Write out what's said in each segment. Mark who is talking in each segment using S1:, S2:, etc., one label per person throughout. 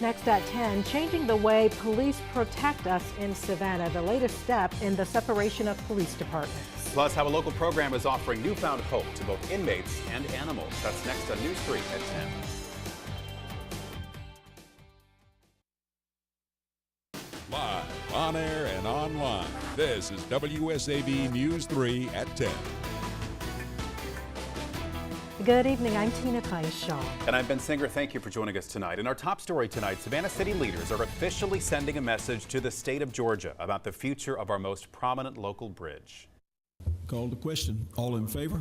S1: Next at 10, changing the way police protect us in Savannah, the latest step in the separation of police departments.
S2: Plus, how a local program is offering newfound hope to both inmates and animals. That's next on News 3 at 10.
S3: Live, on air, and online, this is WSAV News 3 at 10.
S1: Good evening, I'm Tina Shaw.
S2: And I'm Ben Singer. Thank you for joining us tonight. In our top story tonight, Savannah City leaders are officially sending a message to the state of Georgia about the future of our most prominent local bridge.
S4: Call the question. All in favor?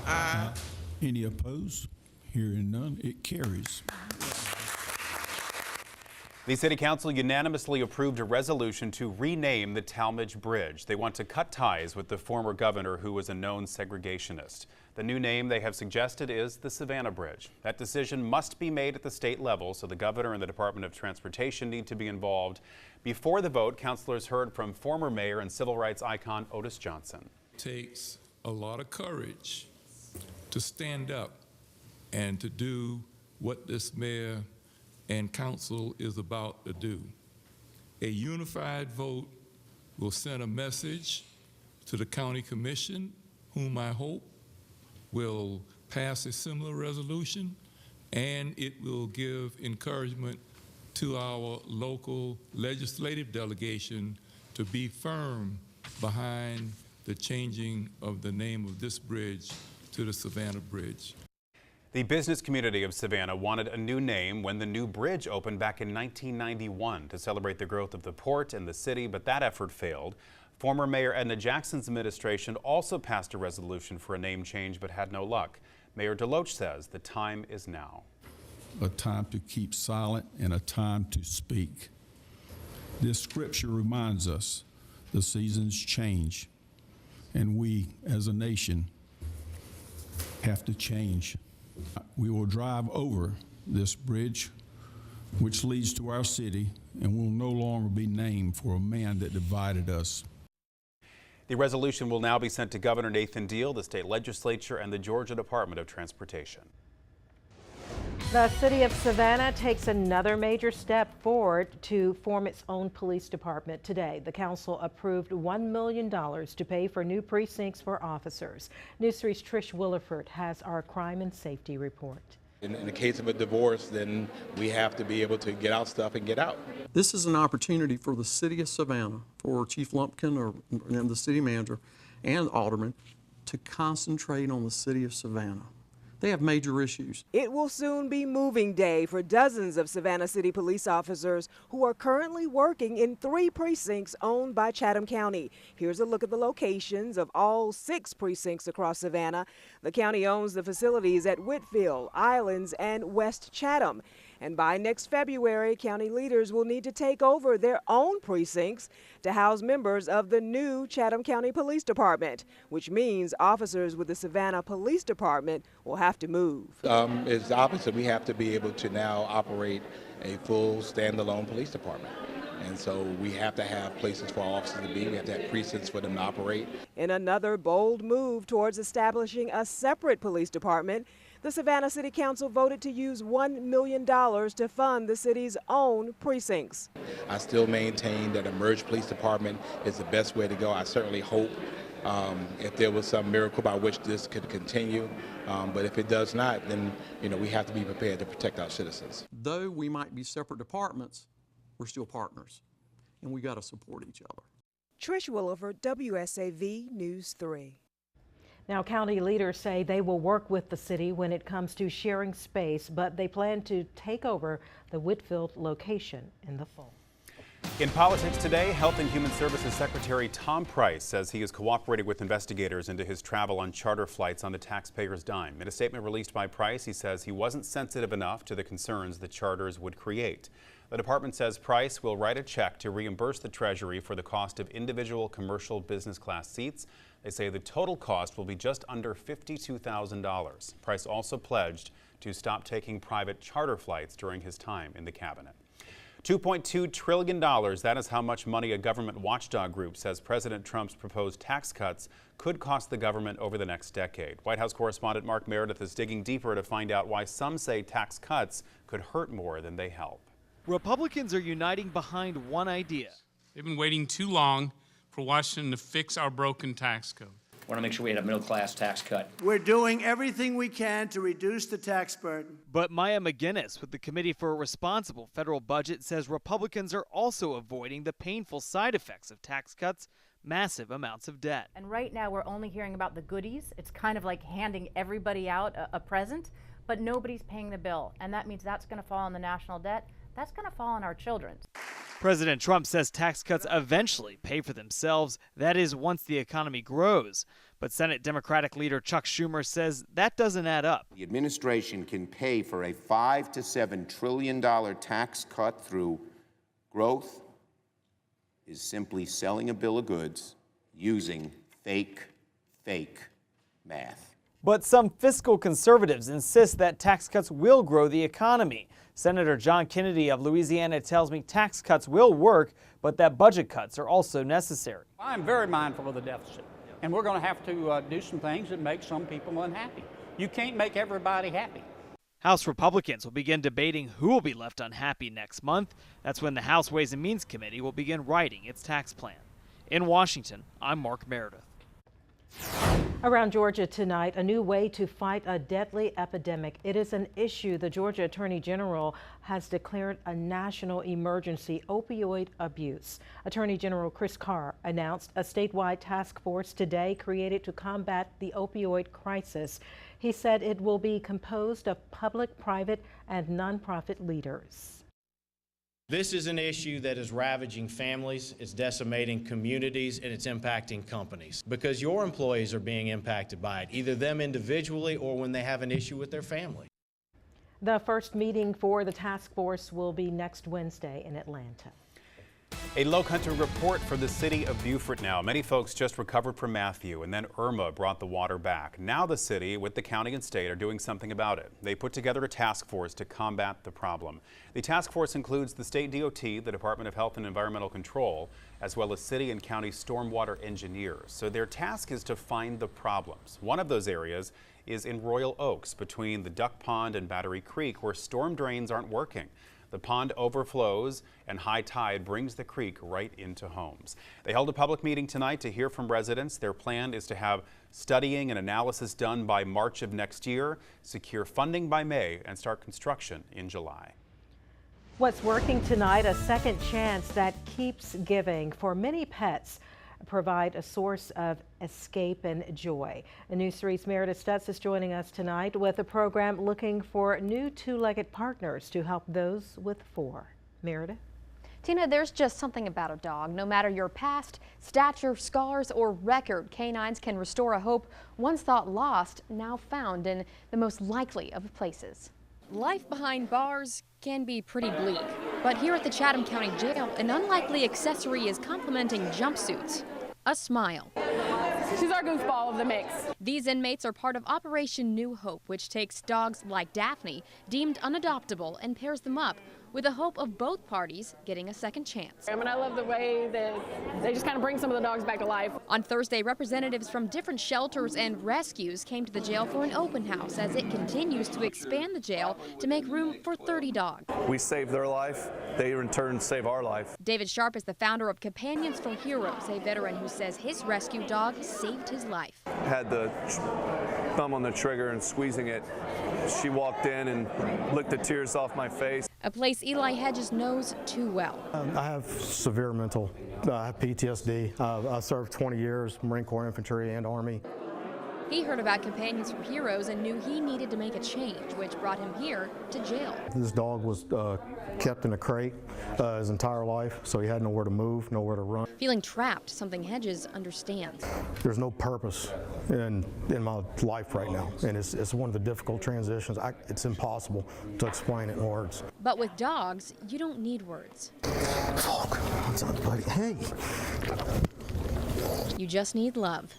S4: Aye. Any opposed? Hearing none, it carries.
S2: The City Council unanimously approved a resolution to rename the Talmadge Bridge. They want to cut ties with the former governor, who was a known segregationist. The new name they have suggested is the Savannah Bridge. That decision must be made at the state level, so the governor and the Department of Transportation need to be involved. Before the vote, councilors heard from former mayor and civil rights icon Otis Johnson.
S5: It takes a lot of courage to stand up and to do what this mayor and council is about to do. A unified vote will send a message to the county commission, whom I hope will pass a similar resolution, and it will give encouragement to our local legislative delegation to be firm behind the changing of the name of this bridge to the Savannah Bridge.
S2: The business community of Savannah wanted a new name when the new bridge opened back in 1991 to celebrate the growth of the port and the city, but that effort failed. Former Mayor Edna Jackson's administration also passed a resolution for a name change but had no luck. Mayor Deloach says the time is now.
S4: A time to keep silent and a time to speak. This scripture reminds us the seasons change, and we as a nation have to change. We will drive over this bridge which leads to our city and will no longer be named for a man that divided us.
S2: The resolution will now be sent to Governor Nathan Deal, the state legislature, and the Georgia Department of Transportation.
S1: The city of Savannah takes another major step forward to form its own police department today. The council approved $1 million to pay for new precincts for officers. News 3's Trish Williford has our crime and safety report.
S6: In the case of a divorce, then we have to be able to get out stuff and get out.
S7: This is an opportunity for the city of Savannah, for Chief Lumpkin and the city manager and alderman to concentrate on the city of Savannah. They have major issues.
S8: It will soon be moving day for dozens of Savannah City police officers who are currently working in 3 precincts owned by Chatham County. Here's a look at the locations of all 6 precincts across Savannah. The county owns the facilities at Whitfield, Islands, and West Chatham. And by next February, county leaders will need to take over their own precincts to house members of the new Chatham County Police Department, which means officers with the Savannah Police Department will have to move.
S6: It's the opposite. We have to be able to now operate a full standalone police department. And so we have to have places for our officers to be. We have to have precincts for them to operate.
S8: In another bold move towards establishing a separate police department, the Savannah City Council voted to use $1 million to fund the city's own precincts.
S6: I still maintain that a merged police department is the best way to go. I certainly hope if there was some miracle by which this could continue, but if it does not, then we have to be prepared to protect our citizens.
S7: Though we might be separate departments, we're still partners, and we got to support each other.
S8: Trish Williford, WSAV News 3.
S1: Now, county leaders say they will work with the city when it comes to sharing space, but they plan to take over the Whitfield location in the fall.
S2: In politics today, Health and Human Services Secretary Tom Price says he is cooperating with investigators into his travel on charter flights on the taxpayer's dime. In a statement released by Price, he says he wasn't sensitive enough to the concerns the charters would create. The department says Price will write a check to reimburse the Treasury for the cost of individual commercial business class seats. They say the total cost will be just under $52,000. Price also pledged to stop taking private charter flights during his time in the cabinet. $2.2 trillion, that is how much money a government watchdog group says President Trump's proposed tax cuts could cost the government over the next decade. White House correspondent Mark Meredith is digging deeper to find out why some say tax cuts could hurt more than they help.
S9: Republicans are uniting behind one idea.
S10: They've been waiting too long for Washington to fix our broken tax code.
S11: We want to make sure we had a middle-class tax cut.
S12: We're doing everything we can to reduce the tax burden.
S9: But Maya McGinnis with the Committee for a Responsible Federal Budget says Republicans are also avoiding the painful side effects of tax cuts, massive amounts of debt.
S13: And right now we're only hearing about the goodies. It's kind of like handing everybody out a present, but nobody's paying the bill. And that means that's going to fall on the national debt. That's going to fall on our children.
S9: President Trump says tax cuts eventually pay for themselves. That is, once the economy grows. But Senate Democratic leader Chuck Schumer says that doesn't add up.
S14: The administration can pay for a $5 to $7 trillion tax cut through growth is simply selling a bill of goods using fake math.
S9: But some fiscal conservatives insist that tax cuts will grow the economy. Senator John Kennedy of Louisiana tells me tax cuts will work, but that budget cuts are also necessary.
S15: I'm very mindful of the deficit, and we're going to have to do some things that make some people unhappy. You can't make everybody happy.
S9: House Republicans will begin debating who will be left unhappy next month. That's when the House Ways and Means Committee will begin writing its tax plan. In Washington, I'm Mark Meredith.
S1: Around Georgia tonight, a new way to fight a deadly epidemic. It is an issue the Georgia Attorney General has declared a national emergency: opioid abuse. Attorney General Chris Carr announced a statewide task force today created to combat the opioid crisis. He said it will be composed of public, private, and nonprofit leaders.
S16: This is an issue that is ravaging families, it's decimating communities, and it's impacting companies because your employees are being impacted by it, either them individually or when they have an issue with their family.
S1: The first meeting for the task force will be next Wednesday in Atlanta.
S2: A low country report for the city of Beaufort now. Many folks just recovered from Matthew, and then Irma brought the water back. Now the city, with the county and state, are doing something about it. They put together a task force to combat the problem. The task force includes the state DOT, the Department of Health and Environmental Control, as well as city and county stormwater engineers. So their task is to find the problems. One of those areas is in Royal Oaks between the Duck Pond and Battery Creek, where storm drains aren't working. The pond overflows and high tide brings the creek right into homes. They held a public meeting tonight to hear from residents. Their plan is to have studying and analysis done by March of next year, secure funding by May, and start construction in July.
S1: What's working tonight, a second chance that keeps giving. For many pets, provide a source of escape and joy. News 3's Meredith Stutz is joining us tonight with a program looking for new two-legged partners to help those with 4. Meredith?
S17: Tina, there's just something about a dog. No matter your past, stature, scars, or record, canines can restore a hope once thought lost, now found in the most likely of places. Life behind bars can be pretty bleak, but here at the Chatham County Jail, an unlikely accessory is complementing jumpsuits: a smile.
S18: She's our goofball of the mix.
S17: These inmates are part of Operation New Hope, which takes dogs like Daphne, deemed unadoptable, and pairs them up with the hope of both parties getting a second chance.
S18: I mean, I love the way that they just kind of bring some of the dogs back to life.
S17: On Thursday, representatives from different shelters and rescues came to the jail for an open house as it continues to expand the jail to make room for 30 dogs.
S19: We save their life, they in turn save our life.
S17: David Sharp is the founder of Companions for Heroes, a veteran who says his rescue dog saved his life.
S19: Had the thumb on the trigger and squeezing it. She walked in and licked the tears off my face.
S17: A place Eli Hedges knows too well.
S20: I have severe mental PTSD. I served 20 years, Marine Corps Infantry and Army.
S17: He heard about Companions for Heroes and knew he needed to make a change, which brought him here to jail.
S20: This dog was kept in a crate his entire life, so he had nowhere to move, nowhere to run.
S17: Feeling trapped, something Hedges understands.
S20: There's no purpose in my life right now, and it's one of the difficult transitions. It's impossible to explain it in words.
S17: But with dogs, you don't need words.
S20: Volk, what's up, buddy? Hey.
S17: You just need love.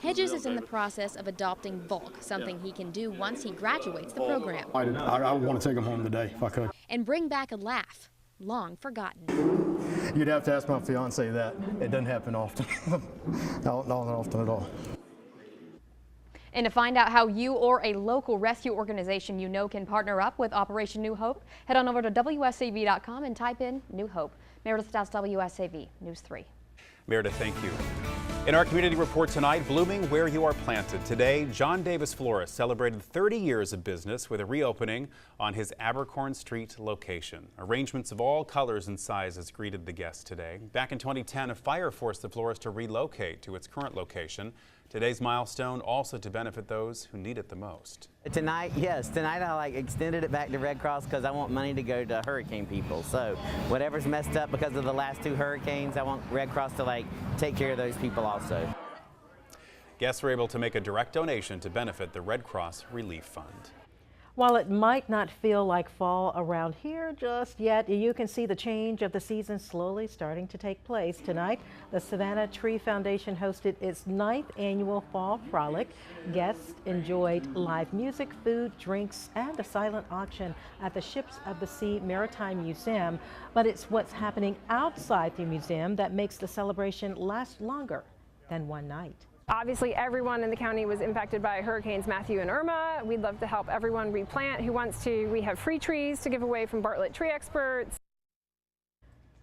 S17: Hedges is in the process of adopting Volk, something he can do once he graduates the program.
S20: I want to take him home today if I could.
S17: And bring back a laugh, long forgotten.
S20: You'd have to ask my fiance that. It doesn't happen often. Not often at all.
S17: And to find out how you or a local rescue organization you know can partner up with Operation New Hope, head on over to WSAV.com and type in New Hope. Meredith Stout, WSAV News 3.
S2: Meredith, thank you. In our community report tonight, blooming where you are planted. Today, John Davis Florist celebrated 30 years of business with a reopening on his Abercorn Street location. Arrangements of all colors and sizes greeted the guests today. Back in 2010, a fire forced the florist to relocate to its current location. Today's milestone also to benefit those who need it the most.
S21: Tonight, yes, tonight I extended it back to Red Cross because I want money to go to hurricane people. So whatever's messed up because of the last 2 hurricanes, I want Red Cross to take care of those people also.
S2: Guests were able to make a direct donation to benefit the Red Cross Relief Fund.
S1: While it might not feel like fall around here just yet, you can see the change of the season slowly starting to take place. Tonight, the Savannah Tree Foundation hosted its 9th annual Fall Frolic. Guests enjoyed live music, food, drinks, and a silent auction at the Ships of the Sea Maritime Museum. But it's what's happening outside the museum that makes the celebration last longer than one night.
S18: Obviously, everyone in the county was impacted by Hurricanes Matthew and Irma. We'd love to help everyone replant who wants to. We have free trees to give away from Bartlett Tree Experts.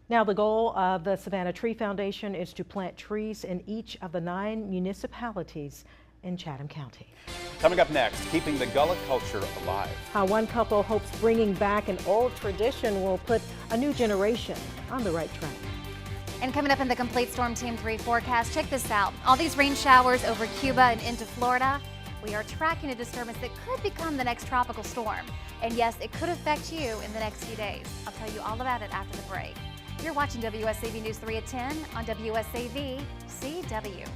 S1: Now, the goal of the Savannah Tree Foundation is to plant trees in each of the 9 municipalities in Chatham County.
S2: Coming up next, keeping the Gullah culture alive.
S1: How one couple hopes bringing back an old tradition will put a new generation on the right track.
S22: And coming up in the Complete Storm Team 3 forecast, check this out. All these rain showers over Cuba and into Florida. We are tracking a disturbance that could become the next tropical storm. And yes, it could affect you in the next few days. I'll tell you all about it after the break. You're watching WSAV News 3 at 10 on WSAV CW.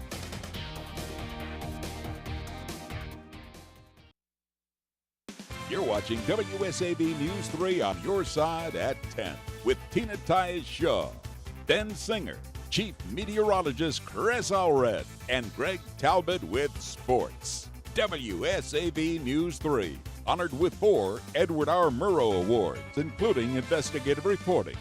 S3: You're watching WSAV News 3 on your side at 10 with Tina Tyus Shaw, Ben Singer, Chief Meteorologist Chris Allred, and Greg Talbot with sports. WSAV News 3, honored with 4 Edward R. Murrow Awards, including investigative reporting.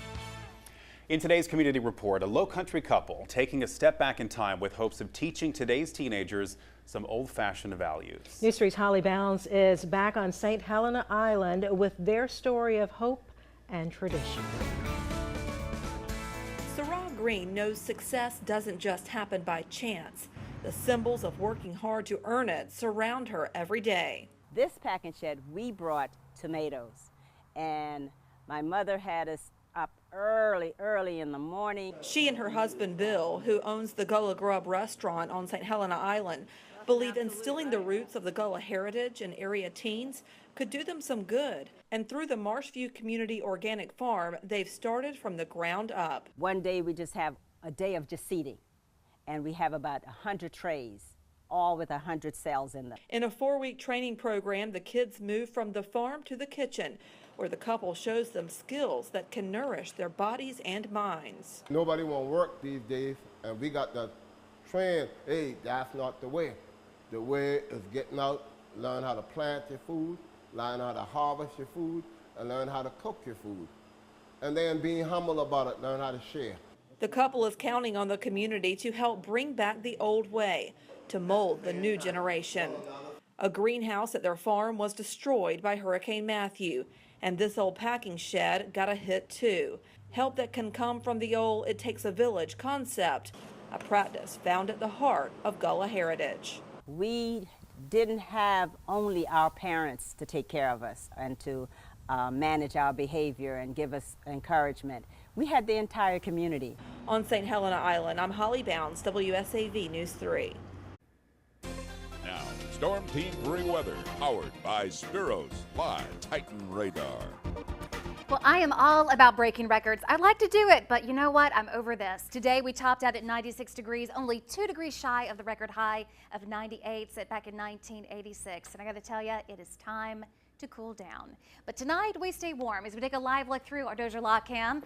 S2: In today's community report, a low-country couple taking a step back in time with hopes of teaching today's teenagers some old-fashioned values.
S1: News 3's Holly Bounds is back on St. Helena Island with their story of hope and tradition.
S23: Sarah Green knows success doesn't just happen by chance. The symbols of working hard to earn it surround her every day.
S24: This packing shed, we brought tomatoes, and my mother had us up early in the morning.
S23: She and her husband Bill, who owns the Gullah Grub restaurant on St. Helena Island, believe instilling the roots of the Gullah heritage in area teens could do them some good. And through the Marshview Community Organic Farm, they've started from the ground up.
S24: One day we just have a day of just seeding, and we have about 100 trays, all with 100 cells in them.
S23: In a 4-week training program, the kids move from the farm to the kitchen, where the couple shows them skills that can nourish their bodies and minds.
S25: Nobody want to work these days, and we got the trend, hey, that's not the way. The way is getting out, learn how to plant your food, learn how to harvest your food, and learn how to cook your food. And then being humble about it, learn how to share.
S23: The couple is counting on the community to help bring back the old way, to mold the new generation. A greenhouse at their farm was destroyed by Hurricane Matthew, and this old packing shed got a hit too. Help that can come from the old "it takes a village" concept, a practice found at the heart of Gullah heritage.
S24: We didn't have only our parents to take care of us and to manage our behavior and give us encouragement. We had the entire community.
S23: On St. Helena Island, I'm Holly Bounds, WSAV News 3.
S3: Now, Storm Team 3 weather, powered by Spiro's Live Titan Radar.
S22: Well, I am all about breaking records. I'd like to do it, but you know what? I'm over this. Today, we topped out at 96 degrees, only 2 degrees shy of the record high of 98 set back in 1986. And I got to tell you, it is time to cool down. But tonight, we stay warm as we take a live look through our Dozier Lock Cam.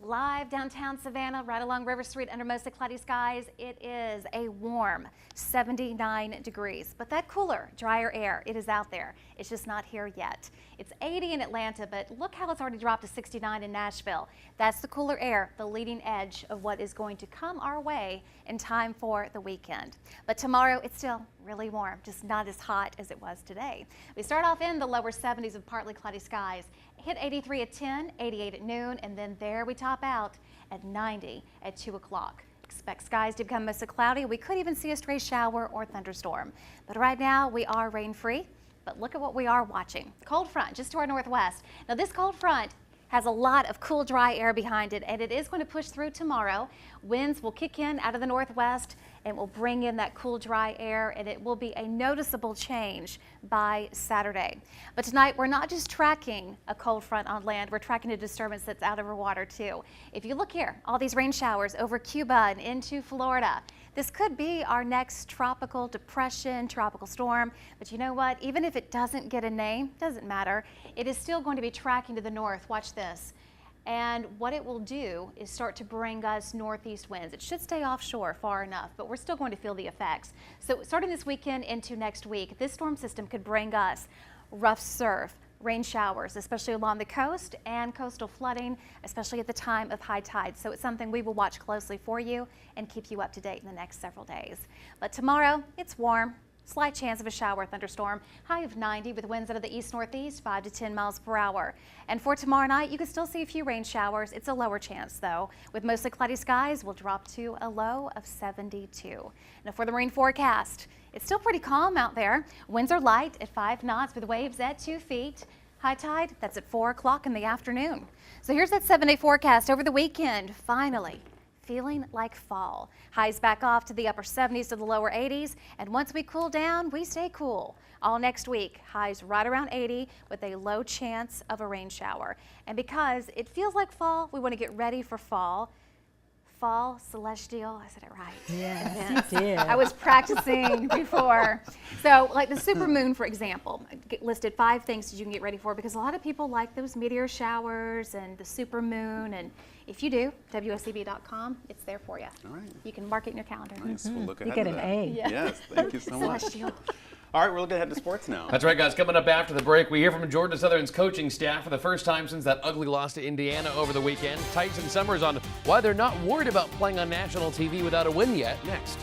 S22: Live downtown Savannah, right along River Street under mostly cloudy skies. It is a warm 79 degrees, but that cooler, drier air, it is out there. It's just not here yet. It's 80 in Atlanta, but look how it's already dropped to 69 in Nashville. That's the cooler air, the leading edge of what is going to come our way in time for the weekend. But tomorrow, it's still really warm, just not as hot as it was today. We start off in the lower 70s with partly cloudy skies. Hit 83 at 10, 88 at noon, and then there we top out at 90 at 2 o'clock. Expect skies to become mostly cloudy. We could even see a stray shower or thunderstorm. But right now we are rain free. But look at what we are watching. Cold front just to our northwest. Now this cold front has a lot of cool, dry air behind it, and it is going to push through tomorrow. Winds will kick in out of the northwest and will bring in that cool, dry air, and it will be a noticeable change by Saturday. But tonight, we're not just tracking a cold front on land, we're tracking a disturbance that's out over water too. If you look here, all these rain showers over Cuba and into Florida. This could be our next tropical depression, tropical storm, but you know what? Even if it doesn't get a name, doesn't matter. It is still going to be tracking to the north. Watch this. And what it will do is start to bring us northeast winds. It should stay offshore far enough, but we're still going to feel the effects. So starting this weekend into next week, this storm system could bring us rough surf, rain showers, especially along the coast, and coastal flooding, especially at the time of high tide. So it's something we will watch closely for you and keep you up to date in the next several days. But tomorrow, it's warm. Slight chance of a shower or thunderstorm, high of 90 with winds out of the east-northeast, 5 to 10 miles per hour. And for tomorrow night, you can still see a few rain showers. It's a lower chance, though. With mostly cloudy skies, we'll drop to a low of 72. Now for the marine forecast, it's still pretty calm out there. Winds are light at 5 knots with waves at 2 feet. High tide, that's at 4 o'clock in the afternoon. So here's that 7-day forecast over the weekend. Finally, feeling like fall. Highs back off to the upper 70s to the lower 80s, and once we cool down, we stay cool. All next week, highs right around 80 with a low chance of a rain shower. And because it feels like fall, we want to get ready for fall. Fall celestial, I said it right.
S1: Yes, you did.
S22: I was practicing before. So like the supermoon, for example, listed 5 things that you can get ready for, because a lot of people like those meteor showers and the supermoon, and if you do, WSAV.com, it's there for you.
S2: All right.
S22: You can mark it in your calendar.
S2: Nice. We'll look
S1: You
S2: ahead
S1: get
S2: to
S1: an
S2: that.
S1: A.
S22: Yeah.
S2: Yes, thank you so much.
S22: Celestial.
S2: All right, we're looking ahead to sports now.
S4: That's right, guys. Coming up after the break, we hear from Georgia Southern's coaching staff for the first time since that ugly loss to Indiana over the weekend. Tyson Summers on why they're not worried about playing on national TV without a win yet. Next.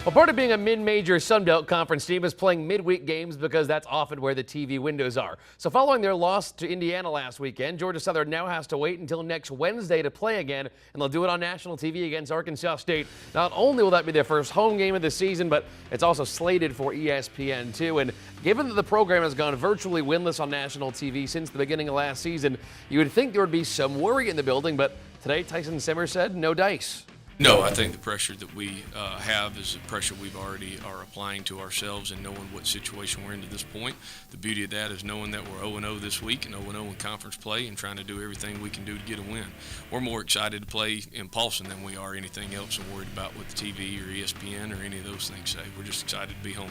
S4: Well, part of being a mid-major Sun Belt Conference team is playing midweek games because that's often where the TV windows are. So following their loss to Indiana last weekend, Georgia Southern now has to wait until next Wednesday to play again, and they'll do it on national TV against Arkansas State. Not only will that be their first home game of the season, but it's also slated for ESPN too. And given that the program has gone virtually winless on national TV since the beginning of last season, you would think there would be some worry in the building, but today Tyson Summers said no dice.
S5: No, I think the pressure that we have is the pressure we've already are applying to ourselves and knowing what situation we're in to this point. The beauty of that is knowing that we're 0-0 this week and 0-0 in conference play and trying to do everything we can do to get a win. We're more excited to play in Paulson than we are anything else and worried about what the TV or ESPN or any of those things say. We're just excited to be home.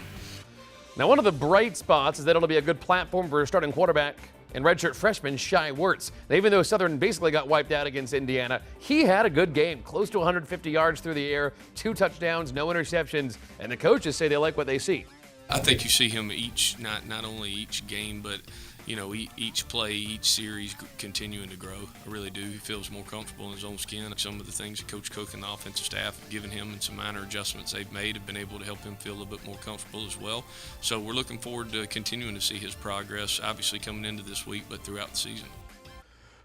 S4: Now, one of the bright spots is that it'll be a good platform for a starting quarterback and redshirt freshman Shai Wertz. Now, even though Southern basically got wiped out against Indiana, he had a good game, close to 150 yards through the air, 2 touchdowns, no interceptions, and the coaches say they like what they see.
S5: I think you see him not only each game, but each play, each series continuing to grow. I really do. He feels more comfortable in his own skin. Some of the things that Coach Cook and the offensive staff have given him and some minor adjustments they've made have been able to help him feel a little bit more comfortable as well. So we're looking forward to continuing to see his progress, obviously coming into this week, but throughout the season.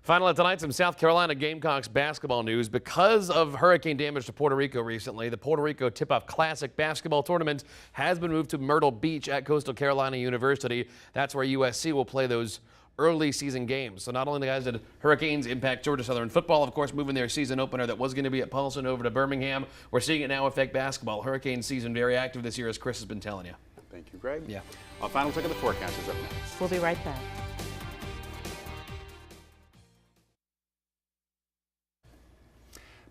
S4: Finally tonight, some South Carolina Gamecocks basketball news. Because of hurricane damage to Puerto Rico recently, the Puerto Rico Tip-Off Classic basketball tournament has been moved to Myrtle Beach at Coastal Carolina University. That's where USC will play those early season games. So not only, guys, did hurricanes impact Georgia Southern football, of course, moving their season opener that was going to be at Paulson over to Birmingham, we're seeing it now affect basketball. Hurricane season very active this year, as Chris has been telling you.
S2: Thank you, Greg.
S4: Yeah.
S2: Our final look at the forecast is up next.
S1: We'll be right back.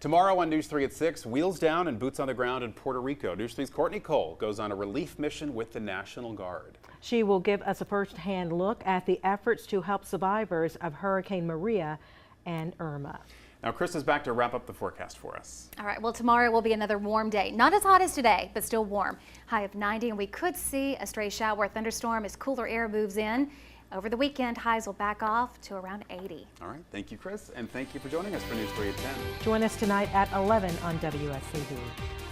S2: Tomorrow on News 3 at 6, wheels down and boots on the ground in Puerto Rico. News 3's Courtney Cole goes on a relief mission with the National Guard.
S1: She will give us a first-hand look at the efforts to help survivors of Hurricane Maria and Irma.
S2: Now, Chris is back to wrap up the forecast for us.
S22: All right, well, tomorrow will be another warm day. Not as hot as today, but still warm. High of 90, and we could see a stray shower or thunderstorm as cooler air moves in. Over the weekend, highs will back off to around 80.
S2: All right, thank you, Chris, and thank you for joining us for News 3 at 10.
S1: Join us tonight at 11 on WSAV.